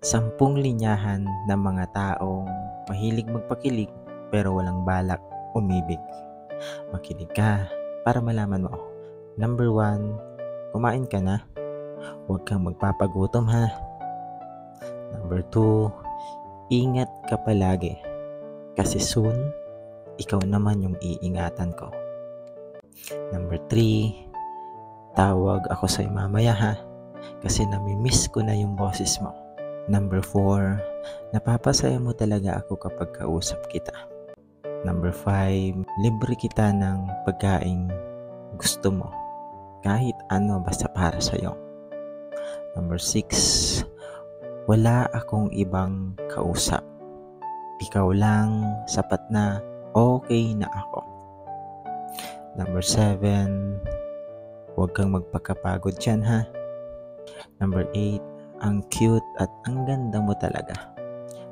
10 linyahan ng mga taong mahilig magpakilig pero walang balak umibig. Makinig ka para malaman mo. Number 1, kumain ka na? Huwag kang magpapagutom ha. Number 2, ingat ka palagi. Kasi soon, ikaw naman yung iingatan ko. Number 3, tawag ako sa'yo mamaya ha. Kasi namimiss ko na yung boses mo. Number 4, napapasaya mo talaga ako kapag kausap kita. Number 5, libre kita ng pagkain gusto mo. Kahit ano basta para sa'yo. Number 6, wala akong ibang kausap. Ikaw lang, sapat na, okay na ako. Number 7, huwag kang magpakapagod dyan ha. Number 8, ang cute at ang ganda mo talaga.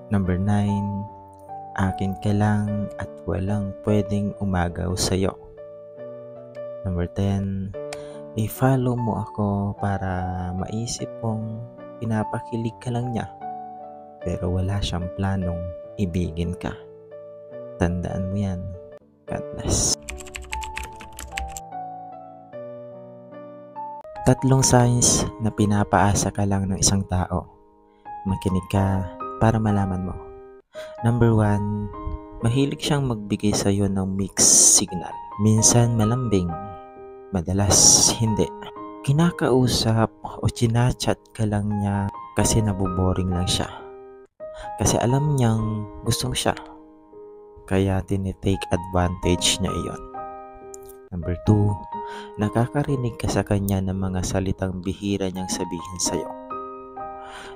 Number 9, akin ka lang at walang pwedeng umagaw sa'yo. Number 10, i-follow mo ako para maisip mong pinapakilig ka lang niya pero wala siyang planong ibigin ka. Tandaan mo yan. God bless. 3 signs na pinapaasa ka lang ng isang tao. Makinig ka para malaman mo. Number 1, mahilig siyang magbigay sa iyo ng mixed signal. Minsan malambing, madalas hindi. Kinakausap o chinachat ka lang niya kasi naboboring lang siya. Kasi alam niyang gustong siya. Kaya tinitake advantage niya iyon. Number 2, nakakarinig ka sa kanya ng mga salitang bihira niyang sabihin sa iyo.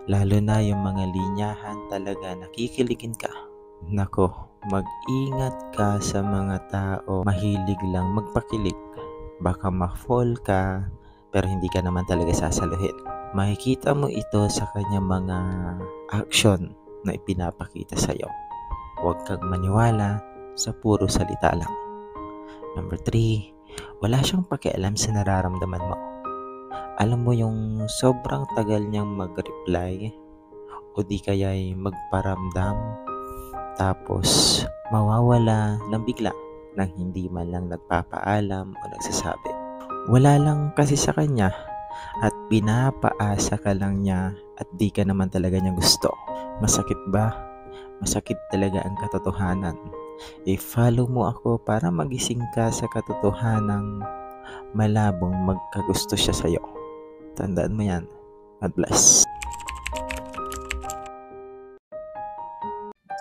Lalo na yung mga linyahan talaga nakikiligin ka. Nako, mag-ingat ka sa mga tao mahilig lang magpakilig. Baka ma-fall ka pero hindi ka naman talaga sasaluhin. Makikita mo ito sa kanya mga action na ipinapakita sa iyo. Huwag kang maniwala sa puro salita lang. Number 3, wala siyang pakialam sa nararamdaman mo. Alam mo yung sobrang tagal niyang mag-reply o di kaya'y magparamdam tapos mawawala ng bigla nang hindi man lang nagpapaalam o nagsasabi. Wala lang kasi sa kanya at pinapaasa ka lang niya at di ka naman talaga niya gusto. Masakit ba? Masakit talaga ang katotohanan. I-follow mo ako para magising ka sa katotohanang malabong magkagusto siya sa'yo. Tandaan mo yan. God bless.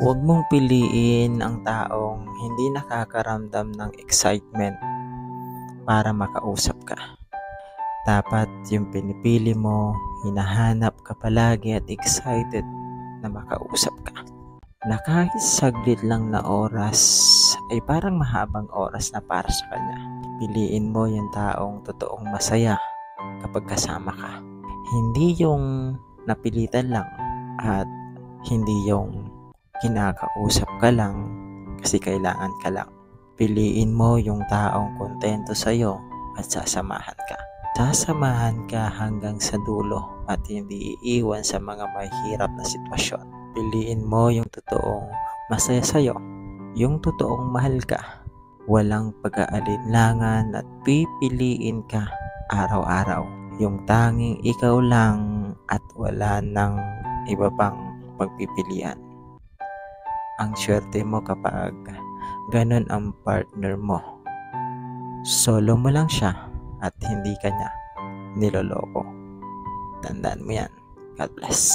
Huwag mong piliin ang taong hindi nakakaramdam ng excitement para makausap ka. Dapat yung pinipili mo, hinahanap ka palagi at excited na makausap ka. Na kahit saglit lang na oras ay parang mahabang oras na para sa kanya. Piliin mo yung taong totoong masaya kapag kasama ka. Hindi yung napilitan lang at hindi yung kinakausap ka lang kasi kailangan ka lang. Piliin mo yung taong kontento sa'yo at sasamahan ka. Sasamahan ka hanggang sa dulo at hindi iiwan sa mga mahirap na sitwasyon. Piliin mo yung totoong masaya sa'yo, yung totoong mahal ka, walang pag-aalinlangan at pipiliin ka araw-araw. Yung tanging ikaw lang at wala nang iba pang pagpipilian. Ang swerte mo kapag ganun ang partner mo. Solo mo lang siya at hindi ka niya niloloko. Tandaan mo yan. God bless.